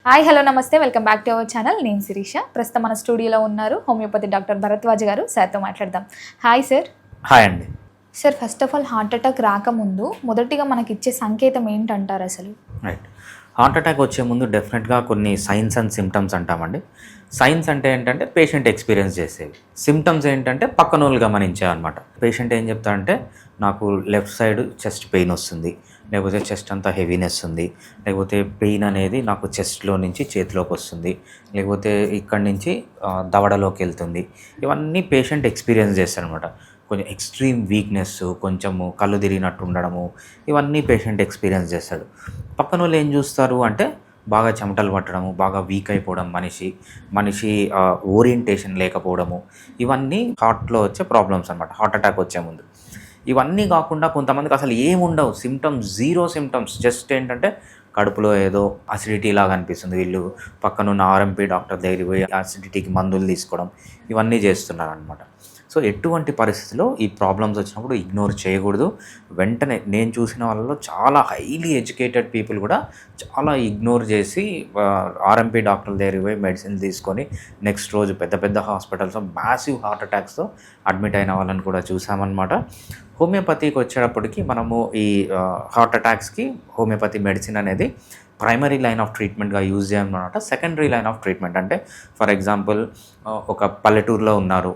Hi hello నమస్తే welcome back to our channel. నేను శిరీష. ప్రస్తుతం మన స్టూడియోలో ఉన్నారు హోమియోపతి డాక్టర్ భరద్వాజ్ గారు. సార్తో మాట్లాడదాం. Hi sir. హాయ్ అండి. Sir, first of all heart attack రాకముందు మొదటిగా మనకి ఇచ్చే సంకేతం ఏంటంటారు అసలు? రైట్. హార్ట్ అటాక్ వచ్చే ముందు డెఫినెట్గా కొన్ని సైన్స్ అండ్ సిమ్టమ్స్ అంటామండి. సైన్స్ అంటే ఏంటంటే పేషెంట్ ఎక్స్పీరియన్స్ చేసేవి. సిమ్టమ్స్ ఏంటంటే పక్కన వాళ్ళు గమనించేవి అనమాట. పేషెంట్ ఏం చెప్తారంటే నాకు లెఫ్ట్ సైడ్ చెస్ట్ పెయిన్ వస్తుంది, లేకపోతే చెస్ట్ అంతా హెవీనెస్ ఉంది, లేకపోతే పెయిన్ అనేది నాకు చెస్ట్లో నుంచి చేతిలోకి వస్తుంది, లేకపోతే ఇక్కడి నుంచి దవడలోకి వెళ్తుంది. ఇవన్నీ పేషెంట్ ఎక్స్పీరియన్స్ చేస్తారనమాట. కొంచెం ఎక్స్ట్రీమ్ వీక్నెస్, కొంచెము కళ్ళు తిరిగినట్టు ఉండడము, ఇవన్నీ పేషెంట్ ఎక్స్పీరియన్స్ చేస్తాడు. పక్కన వాళ్ళు ఏం చూస్తారు అంటే బాగా చెమటలు పట్టడము, బాగా వీక్ అయిపోవడం, మనిషి ఓరియంటేషన్ లేకపోవడము, ఇవన్నీ హార్ట్లో వచ్చే ప్రాబ్లమ్స్ అనమాట హార్ట్ అటాక్ వచ్చే ముందు. ఇవన్నీ కాకుండా కొంతమందికి అసలు ఏముండవు, సిమ్టమ్స్, జీరో సిమ్టమ్స్, జస్ట్ ఏంటంటే కడుపులో ఏదో అసిడిటీ లాగా అనిపిస్తుంది, వీళ్ళు పక్కనున్న ఆర్ఎంపీ డాక్టర్ దగ్గరికి పోయి అసిడిటీకి మందులు తీసుకోవడం, ఇవన్నీ చేస్తున్నారు అనమాట. సో ఎటువంటి పరిస్థితిలో ఈ ప్రాబ్లమ్స్ వచ్చినప్పుడు ఇగ్నోర్ చేయకూడదు. వెంటనే నేను చూసిన వాళ్ళలో చాలా హైలీ ఎడ్యుకేటెడ్ పీపుల్ కూడా చాలా ఇగ్నోర్ చేసి ఆర్ఎంపీ డాక్టర్ల దగ్గరికి పోయి మెడిసిన్ తీసుకొని నెక్స్ట్ రోజు పెద్ద పెద్ద హాస్పిటల్స్లో మ్యాసివ్ హార్ట్ అటాక్స్తో అడ్మిట్ అయిన వాళ్ళని కూడా చూసామన్నమాట. హోమియోపతికి వచ్చేటప్పటికి మనము ఈ హార్ట్ అటాక్స్కి హోమియోపతి మెడిసిన్ అనేది ప్రైమరీ లైన్ ఆఫ్ ట్రీట్మెంట్గా యూజ్ చేయమన్నమాట. సెకండరీ లైన్ ఆఫ్ ట్రీట్మెంట్ అంటే ఫర్ ఎగ్జాంపుల్ ఒక పల్లెటూరులో ఉన్నారు,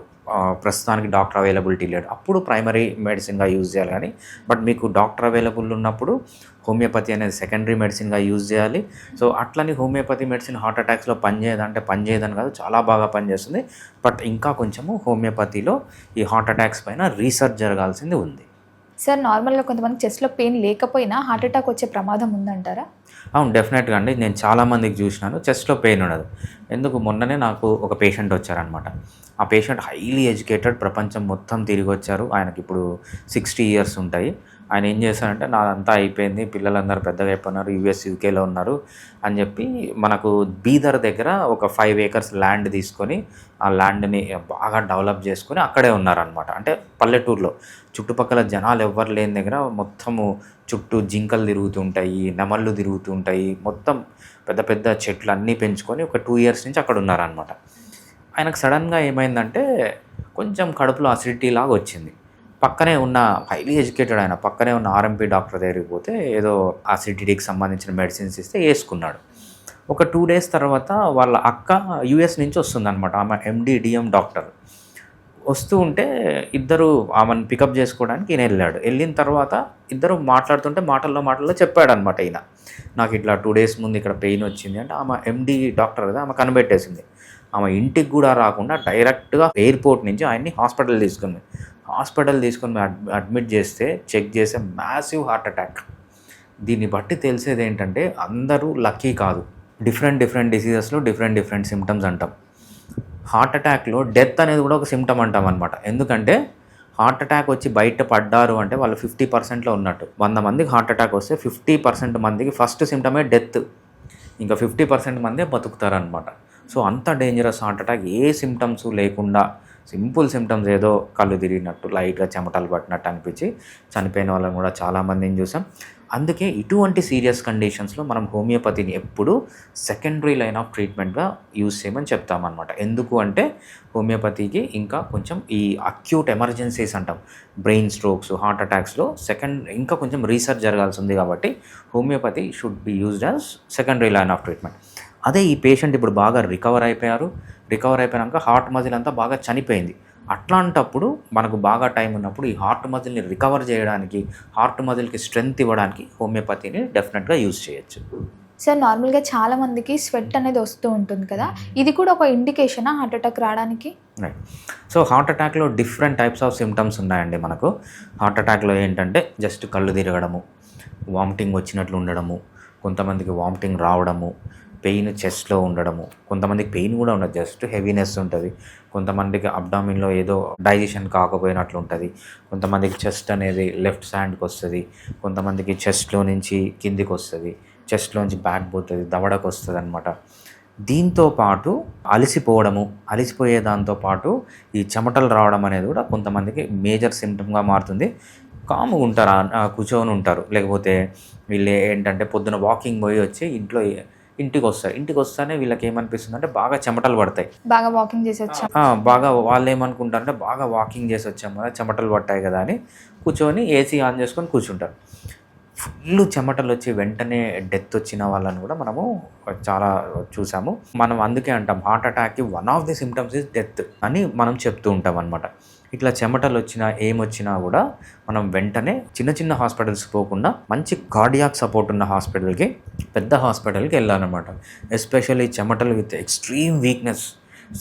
ప్రస్తుతానికి డాక్టర్ అవైలబిలిటీ లేడు, అప్పుడు ప్రైమరీ మెడిసిన్గా యూజ్ చేయాలి. కానీ బట్ మీకు డాక్టర్ అవైలబుల్ ఉన్నప్పుడు హోమియోపతి అనేది సెకండరీ మెడిసిన్గా యూజ్ చేయాలి. సో అట్లని హోమియోపతి మెడిసిన్ హార్ట్ అటాక్స్లో పనిచేయదని కాదు, చాలా బాగా పనిచేస్తుంది. బట్ ఇంకా కొంచెము హోమియోపతిలో ఈ హార్ట్ అటాక్స్ పైన రీసెర్చ్ జరగాల్సింది ఉంది. సార్, నార్మల్గా కొంతమంది చెస్ట్లో పెయిన్ లేకపోయినా హార్ట్ అటాక్ వచ్చే ప్రమాదం ఉందంటారా? అవును, డెఫినెట్గా అండి. నేను చాలామందికి చూసినాను చెస్ట్లో పెయిన్ ఉండదు. ఎందుకు, మొన్ననే నాకు ఒక పేషెంట్ వచ్చారనమాట. ఆ పేషెంట్ హైలీ ఎడ్యుకేటెడ్, ప్రపంచం మొత్తం తిరిగి వచ్చారు. ఆయనకి ఇప్పుడు 60 years ఉంటాయి. ఆయన ఏం చేశారంటే నాదంతా అయిపోయింది, పిల్లలందరూ పెద్దగా అయిపోయినారు, యూకేలో ఉన్నారు అని చెప్పి మనకు బీదర్ దగ్గర ఒక 5 acres ల్యాండ్ తీసుకొని ఆ ల్యాండ్ని బాగా డెవలప్ చేసుకొని అక్కడే ఉన్నారనమాట. అంటే పల్లెటూరులో చుట్టుపక్కల జనాలు ఎవ్వరు లేని దగ్గర మొత్తము చుట్టూ జింకలు తిరుగుతుంటాయి, నెమళ్ళు తిరుగుతుంటాయి, మొత్తం పెద్ద పెద్ద చెట్లు అన్నీ పెంచుకొని ఒక 2 years నుంచి అక్కడ ఉన్నారనమాట. ఆయనకు సడన్గా ఏమైందంటే కొంచెం కడుపులో అసిడిటీ లాగా వచ్చింది. పక్కనే ఉన్న హైలీ ఎడ్యుకేటెడ్ ఆయన పక్కనే ఉన్న ఆర్ఎంపీ డాక్టర్ దగ్గరికి పోతే ఏదో అసిడిటీకి సంబంధించిన మెడిసిన్స్ ఇస్తే వేసుకున్నాడు. ఒక 2 days తర్వాత వాళ్ళ అక్క యుఎస్ నుంచి వస్తుందన్నమాట. ఆమె MD/DM డాక్టర్. వస్తూ ఉంటే ఇద్దరు ఆమెను పికప్ చేసుకోవడానికి ఈయన వెళ్ళాడు. వెళ్ళిన తర్వాత ఇద్దరు మాట్లాడుతుంటే మాటల్లో చెప్పాడనమాట ఈయన, నాకు ఇట్లా 2 days ముందు ఇక్కడ పెయిన్ వచ్చింది అంటే. ఆమె MD డాక్టర్ కదా, ఆమె కనిపెట్టేసింది. ఆమె ఇంటికి కూడా రాకుండా డైరెక్ట్గా ఎయిర్పోర్ట్ నుంచి ఆయన్ని హాస్పిటల్ తీసుకొని అడ్మిట్ చేస్తే చెక్ చేసే మ్యాసివ్ హార్ట్ అటాక్. దీన్ని బట్టి తెలిసేది ఏంటంటే అందరూ లక్కీ కాదు. డిఫరెంట్ డిసీజెస్లో డిఫరెంట్ సిమ్టమ్స్ అంటాం. హార్ట్ అటాక్లో డెత్ అనేది కూడా ఒక సిమ్టమ్ అంటాం అనమాట. ఎందుకంటే హార్ట్ అటాక్ వచ్చి బయట పడ్డారు అంటే వాళ్ళు 50%లో ఉన్నట్టు. 100 మందికి హార్ట్ అటాక్ వస్తే 50% మందికి ఫస్ట్ సిమ్టమే డెత్, ఇంకా 50% మందే బతుకుతారనమాట. సో అంత డేంజరస్ హార్ట్ అటాక్. ఏ సిమ్టమ్స్ లేకుండా సింపుల్ సిమ్టమ్స్, ఏదో కళ్ళు తిరిగినట్టు, లైట్గా చెమటలు పట్టినట్టు అనిపించి చనిపోయిన వాళ్ళని కూడా చాలామందిని చూసాం. అందుకే ఇటువంటి సీరియస్ కండిషన్స్లో మనం హోమియోపతిని ఎప్పుడు సెకండరీ లైన్ ఆఫ్ ట్రీట్మెంట్గా యూజ్ చేయమని చెప్తామన్నమాట. ఎందుకు అంటే హోమియోపతికి ఇంకా కొంచెం ఈ అక్యూట్ ఎమర్జెన్సీస్ అంటాం, బ్రెయిన్ స్ట్రోక్స్, హార్ట్ అటాక్స్లో ఇంకా కొంచెం రీసెర్చ్ జరగాల్సి ఉంది. కాబట్టి homeopathy should be used as secondary line of treatment. అదే ఈ పేషెంట్ ఇప్పుడు బాగా రికవర్ అయిపోయాక హార్ట్ మజిల్ అంతా బాగా చనిపోయింది. అట్లాంటప్పుడు మనకు బాగా టైం ఉన్నప్పుడు ఈ హార్ట్ మజిల్ని రికవర్ చేయడానికి, హార్ట్ మజిల్కి స్ట్రెంగ్త్ ఇవ్వడానికి హోమియోపతిని డెఫినెట్గా యూజ్ చేయొచ్చు. సార్, నార్మల్గా చాలామందికి స్వెట్ అనేది వస్తూ ఉంటుంది కదా, ఇది కూడా ఒక ఇండికేషనా హార్ట్ అటాక్ రావడానికి? రైట్. సో హార్ట్ అటాక్లో డిఫరెంట్ టైప్స్ ఆఫ్ సిమ్టమ్స్ ఉన్నాయండి మనకు. హార్ట్ అటాక్లో ఏంటంటే జస్ట్ కళ్ళు తిరగడము, వామిటింగ్ వచ్చినట్లు ఉండడము, కొంతమందికి వామిటింగ్ రావడము, పెయిన్ చెస్ట్లో ఉండడము, కొంతమందికి పెయిన్ కూడా ఉండదు, జస్ట్ హెవీనెస్ ఉంటుంది, కొంతమందికి అబ్డామిన్లో ఏదో డైజెషన్ కాకపోయినట్లు ఉంటుంది, కొంతమందికి చెస్ట్ అనేది లెఫ్ట్ హ్యాండ్కి వస్తుంది, కొంతమందికి చెస్ట్లో నుంచి కిందికి వస్తుంది, చెస్ట్లోంచి బ్యాక్ పోతుంది, దవడకు వస్తుంది అనమాట. దీంతో పాటు అలసిపోయే దాంతోపాటు ఈ చెమటలు రావడం అనేది కూడా కొంతమందికి మేజర్ సిమ్టమ్గా మారుతుంది. కాముగా ఉంటారు, కూర్చొని ఉంటారు, లేకపోతే వీళ్ళు ఏంటంటే పొద్దున వాకింగ్ పోయి వచ్చి ఇంట్లో ఇంటికి వస్తానే వీళ్ళకి ఏమనిపిస్తుంది అంటే బాగా చెమటలు పడతాయి. బాగా వాకింగ్ చేసి వచ్చాం. బాగా వాళ్ళు ఏమనుకుంటారంటే బాగా వాకింగ్ చేసి వచ్చాము కదా, చెమటలు పట్టాయి కదా అని కూర్చొని ఏసీ ఆన్ చేసుకొని కూర్చుంటారు. ఫుల్ చెమటలు వచ్చి వెంటనే డెత్ వచ్చిన వాళ్ళని కూడా మనము చాలా చూసాము. మనం అందుకే అంటాం హార్ట్ అటాక్కి one of the symptoms is death అని మనం చెప్తూ ఉంటాం అనమాట. ఇట్లా చెమటలు వచ్చినా ఏమొచ్చినా కూడా మనం వెంటనే చిన్న చిన్న హాస్పిటల్స్కి పోకుండా మంచి కార్డియాక్ సపోర్ట్ ఉన్న హాస్పిటల్కి, పెద్ద హాస్పిటల్కి వెళ్ళాలన్నమాట. ఎస్పెషల్లీ చెమటలు విత్ ఎక్స్ట్రీమ్ వీక్నెస్,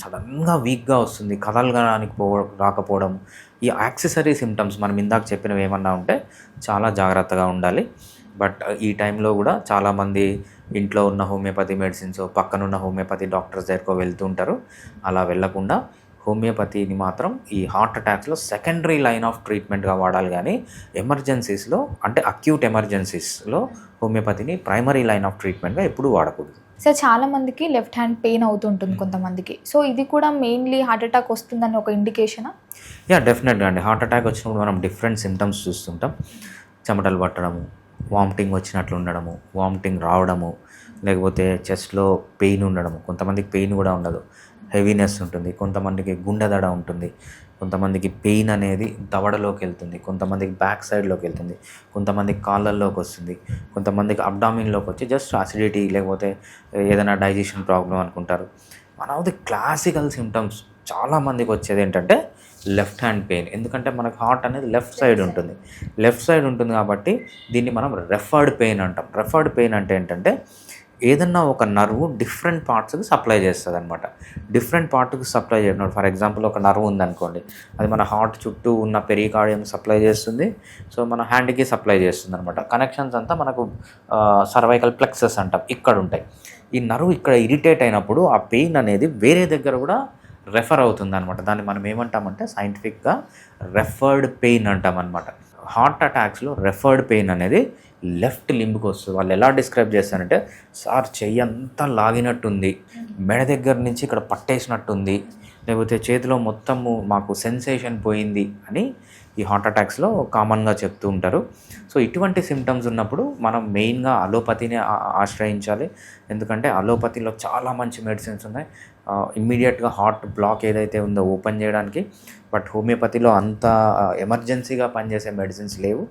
సడన్గా వీక్గా వస్తుంది, కదలడానికి రాకపోవడం, ఈ యాక్సెసరీ సిమ్టమ్స్ మనం ఇందాక చెప్పినవి ఏమన్నా ఉంటే చాలా జాగ్రత్తగా ఉండాలి. బట్ ఈ టైంలో కూడా చాలామంది ఇంట్లో ఉన్న హోమియోపతి మెడిసిన్స్, పక్కనున్న హోమియోపతి డాక్టర్స్ దగ్గరకు వెళ్తూ ఉంటారు. అలా వెళ్ళకుండా హోమియోపతిని మాత్రం ఈ హార్ట్ అటాక్స్లో సెకండరీ లైన్ ఆఫ్ ట్రీట్మెంట్గా వాడాలి, కానీ ఎమర్జెన్సీస్లో అంటే అక్యూట్ ఎమర్జెన్సీస్లో హోమియోపతిని ప్రైమరీ లైన్ ఆఫ్ ట్రీట్మెంట్గా ఎప్పుడూ వాడకూడదు. సార్ చాలా మందికి లెఫ్ట్ హ్యాండ్ పెయిన్ అవుతుంటుంది కొంతమందికి. సో ఇది కూడా మెయిన్లీ హార్ట్ అటాక్ వస్తుందని ఒక ఇండికేషనా? డెఫినెట్గా అండి. హార్ట్ అటాక్ వచ్చినప్పుడు మనం డిఫరెంట్ సిమ్టమ్స్ చూస్తుంటాం. చెమటలు పట్టడము, వామిటింగ్ వచ్చినట్లు ఉండడము, వామిటింగ్ రావడము, లేకపోతే చెస్ట్లో పెయిన్ ఉండడము. కొంతమందికి పెయిన్ కూడా ఉండదు, హెవీనెస్ ఉంటుంది. కొంతమందికి గుండె దడ ఉంటుంది. కొంతమందికి పెయిన్ అనేది దవడలోకి వెళ్తుంది, కొంతమందికి బ్యాక్ సైడ్లోకి వెళ్తుంది, కొంతమందికి కాళ్ళల్లోకి వస్తుంది, కొంతమందికి అబ్డామిన్లోకి వచ్చి జస్ట్ అసిడిటీ లేకపోతే ఏదైనా డైజెషన్ ప్రాబ్లం అనుకుంటారు. One of the classical symptoms చాలామందికి వచ్చేది ఏంటంటే లెఫ్ట్ హ్యాండ్ పెయిన్. ఎందుకంటే మనకు హార్ట్ అనేది లెఫ్ట్ సైడ్ ఉంటుంది కాబట్టి దీన్ని మనం రెఫర్డ్ పెయిన్ అంటాం. రెఫర్డ్ పెయిన్ అంటే ఏంటంటే ఏదన్నా ఒక నర్వ్ డిఫరెంట్ పార్ట్స్కి సప్లై చేస్తుంది అనమాట. డిఫరెంట్ పార్ట్కి సప్లై చేయడం, ఫర్ ఎగ్జాంపుల్ ఒక నర్వ్ ఉందనుకోండి, అది మన హార్ట్ చుట్టూ ఉన్న పెరికార్డియం సప్లై చేస్తుంది, సో మన హ్యాండ్కి సప్లై చేస్తుంది అనమాట. కనెక్షన్స్ అంతా మనకు సర్వైకల్ ప్లెక్సెస్ అంటాం, ఇక్కడ ఉంటాయి. ఈ నర్వ్ ఇక్కడ ఇరిటేట్ అయినప్పుడు ఆ పెయిన్ అనేది వేరే దగ్గర కూడా రెఫర్ అవుతుంది అనమాట. దాన్ని మనం ఏమంటామంటే సైంటిఫిక్గా రెఫర్డ్ పెయిన్ అంటాం అనమాట. హార్ట్ అటాక్స్లో రెఫర్డ్ పెయిన్ అనేది లెఫ్ట్ లింబ్కి వస్తుంది. వాళ్ళు ఎలా డిస్క్రైబ్ చేస్తారంటే, సార్ చెయ్యి అంతా లాగినట్టుంది, మెడ దగ్గర నుంచి ఇక్కడ పట్టేసినట్టుంది, లేకపోతే చేతిలో మొత్తము మాకు సెన్సేషన్ పోయింది అని ఈ హార్ట్ అటాక్స్లో కామన్గా చెప్తూ ఉంటారు. సో ఇటువంటి సిమ్టమ్స్ ఉన్నప్పుడు మనం మెయిన్గా అలోపతిని ఆశ్రయించాలి. ఎందుకంటే అలోపతిలో చాలా మంచి మెడిసిన్స్ ఉన్నాయి ఇమ్మీడియట్గా హార్ట్ బ్లాక్ ఏదైతే ఉందో ఓపెన్ చేయడానికి. బట్ హోమియోపతిలో అంత ఎమర్జెన్సీగా పనిచేసే మెడిసిన్స్ లేవు,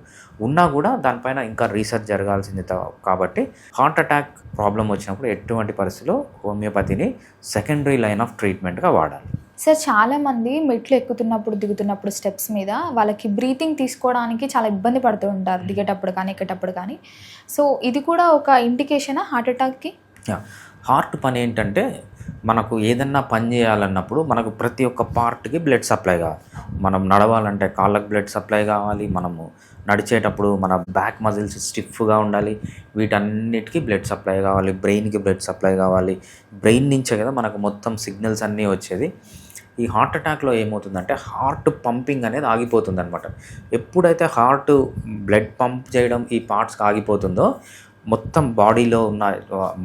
ఉన్నా కూడా దానిపైన ఇంకా రీసెర్చ్ జరగాల్సింది. కాబట్టి హార్ట్ అటాక్ ప్రాబ్లం వచ్చినప్పుడు ఎటువంటి పరిస్థితిలో హోమియోపతిని సెకండరీ లైన్ ఆఫ్ ట్రీట్మెంట్గా వాడాలి. సార్ చాలామంది మెట్లు ఎక్కుతున్నప్పుడు దిగుతున్నప్పుడు స్టెప్స్ మీద వాళ్ళకి బ్రీతింగ్ తీసుకోవడానికి చాలా ఇబ్బంది పడుతూ ఉంటారు, దిగేటప్పుడు కానీ ఎక్కేటప్పుడు కానీ. సో ఇది కూడా ఒక ఇండికేషనా హార్ట్ అటాక్కి? హార్ట్ పని ఏంటంటే మనకు ఏదన్నా పని చేయాలన్నప్పుడు మనకు ప్రతి ఒక్క పార్ట్కి బ్లడ్ సప్లై కావాలి. మనం నడవాలంటే కాళ్ళకు బ్లడ్ సప్లై కావాలి, మనము నడిచేటప్పుడు మన బ్యాక్ మజిల్స్ స్టిఫ్గా ఉండాలి, వీటన్నిటికీ బ్లడ్ సప్లై కావాలి, బ్రెయిన్కి బ్లడ్ సప్లై కావాలి. బ్రెయిన్ నుంచే కదా మనకు మొత్తం సిగ్నల్స్ అన్నీ వచ్చేది. ఈ హార్ట్ అటాక్లో ఏమవుతుందంటే హార్ట్ పంపింగ్ అనేది ఆగిపోతుంది అనమాట. ఎప్పుడైతే హార్ట్ బ్లడ్ పంప్ చేయడం ఈ పార్ట్స్కి ఆగిపోతుందో మొత్తం బాడీలో ఉన్న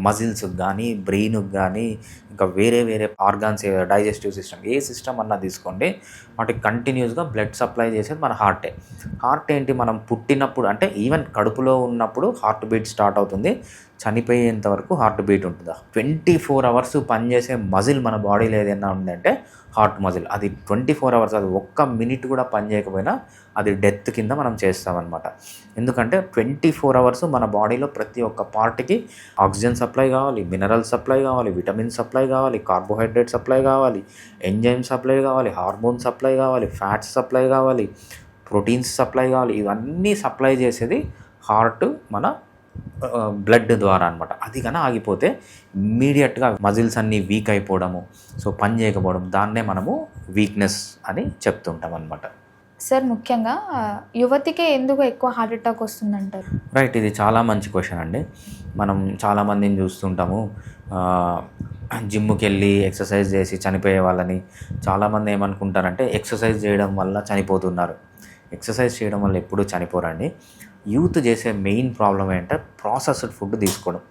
మజిల్స్కి కానీ బ్రెయిన్కి కానీ ఇంకా వేరే వేరే ఆర్గాన్స్, డైజెస్టివ్ సిస్టమ్, ఏ సిస్టమ్ అన్నా తీసుకోండి, వాటికి కంటిన్యూస్గా బ్లడ్ సప్లై చేసేది మన హార్టే. హార్ట్ ఏంటి, మనం పుట్టినప్పుడు అంటే ఈవెన్ కడుపులో ఉన్నప్పుడు హార్ట్ బీట్ స్టార్ట్ అవుతుంది, చనిపోయేంత వరకు హార్ట్ బీట్ ఉంటుందా. 24 hours పనిచేసే మజిల్ మన బాడీలో ఏదైనా ఉందంటే హార్ట్ మజిల్. అది 24 hours, అది ఒక్క మినిట్ కూడా పని చేయకపోయినా అది డెత్ కింద మనం చేస్తామన్నమాట. ఎందుకంటే 24 hours మన బాడీలో ప్రతి ఒక్క పార్ట్కి ఆక్సిజన్ సప్లై కావాలి, మినరల్ సప్లై కావాలి, విటమిన్ సప్లై కావాలి, కార్బోహైడ్రేట్ సప్లై కావాలి, ఎంజైమ్ సప్లై కావాలి, హార్మోన్ సప్లై కావాలి, ఫ్యాట్స్ సప్లై కావాలి, ప్రోటీన్స్ సప్లై కావాలి. ఇవన్నీ సప్లై చేసేది హార్ట్ మన బ్లడ్ ద్వారా అనమాట. అది కన్నా ఆగిపోతే ఇమ్మీడియట్గా మజిల్స్ అన్నీ వీక్ అయిపోవడము, సో పని చేయకపోవడం, దాన్నే మనము వీక్నెస్ అని చెప్తుంటాం అనమాట. సార్ ముఖ్యంగా యువతికే ఎందుకు ఎక్కువ హార్ట్ అటాక్ వస్తుందంటారు? రైట్, ఇది చాలా మంచి క్వశ్చన్ అండి. మనం చాలామందిని చూస్తుంటాము జిమ్కి వెళ్ళి ఎక్సర్సైజ్ చేసి చనిపోయే వాళ్ళని. చాలామంది ఏమనుకుంటారంటే ఎక్సర్సైజ్ చేయడం వల్ల చనిపోతున్నారు. ఎక్సర్సైజ్ చేయడం వల్ల ఎప్పుడూ చనిపోరండి. యూత్ చేసే మెయిన్ ప్రాబ్లం ఏంటంటే ప్రాసెస్డ్ ఫుడ్ తీసుకోవడం.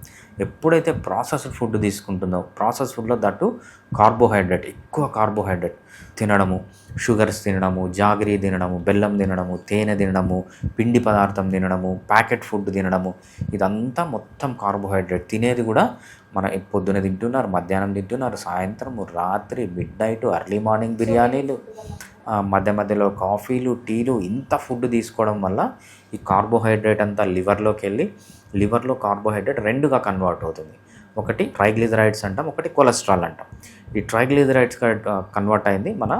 ఎప్పుడైతే ప్రాసెస్డ్ ఫుడ్ తీసుకుంటుందో, ప్రాసెస్ ఫుడ్లో దట్టు కార్బోహైడ్రేట్, ఎక్కువ కార్బోహైడ్రేట్ తినడము, షుగర్స్ తినడము, జాగరీ తినడము, బెల్లం తినడము, తేనె తినడము, పిండి పదార్థం తినడము, ప్యాకెట్ ఫుడ్ తినడము, ఇదంతా మొత్తం కార్బోహైడ్రేట్. తినేది కూడా మన పొద్దున తింటున్నారు, మధ్యాహ్నం తింటున్నారు, సాయంత్రం, రాత్రి, మిడ్ నైట్, ఎర్లీ మార్నింగ్ బిర్యానీలు, మధ్య మధ్యలో కాఫీలు, టీలు, ఇంత ఫుడ్ తీసుకోవడం వల్ల ఈ కార్బోహైడ్రేట్ అంతా లివర్లోకి వెళ్ళి లివర్లో కార్బోహైడ్రేట్ రెండుగా కన్వర్ట్ అవుతుంది. ఒకటి ట్రైగ్లిజరైడ్స్ అంటాం, ఒకటి కొలెస్ట్రాల్ అంటాం. ఈ ట్రైగ్లిజరైడ్స్ కన్వర్ట్ అయింది మన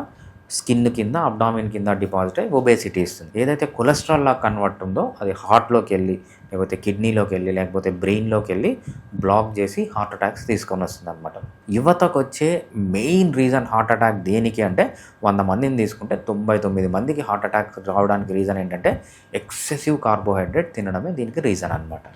స్కిన్ కింద, అబ్డామిన్ కింద డిపాజిట్ అయ్యి ఒబేసిటీ ఇస్తుంది. ఏదైతే కొలెస్ట్రాల్ లా కన్వర్ట్ ఉందో అది హార్ట్లోకి వెళ్ళి, లేకపోతే కిడ్నీలోకి వెళ్ళి, లేకపోతే బ్రెయిన్లోకి వెళ్ళి బ్లాక్ చేసి హార్ట్ అటాక్స్ తీసుకొని వస్తుంది అనమాట. యువతకు వచ్చే మెయిన్ రీజన్ హార్ట్ అటాక్ దేనికి అంటే 100 మందిని తీసుకుంటే 99 మందికి హార్ట్ అటాక్ రావడానికి రీజన్ ఏంటంటే ఎక్సెసివ్ కార్బోహైడ్రేట్ తినడమే దీనికి రీజన్ అనమాట.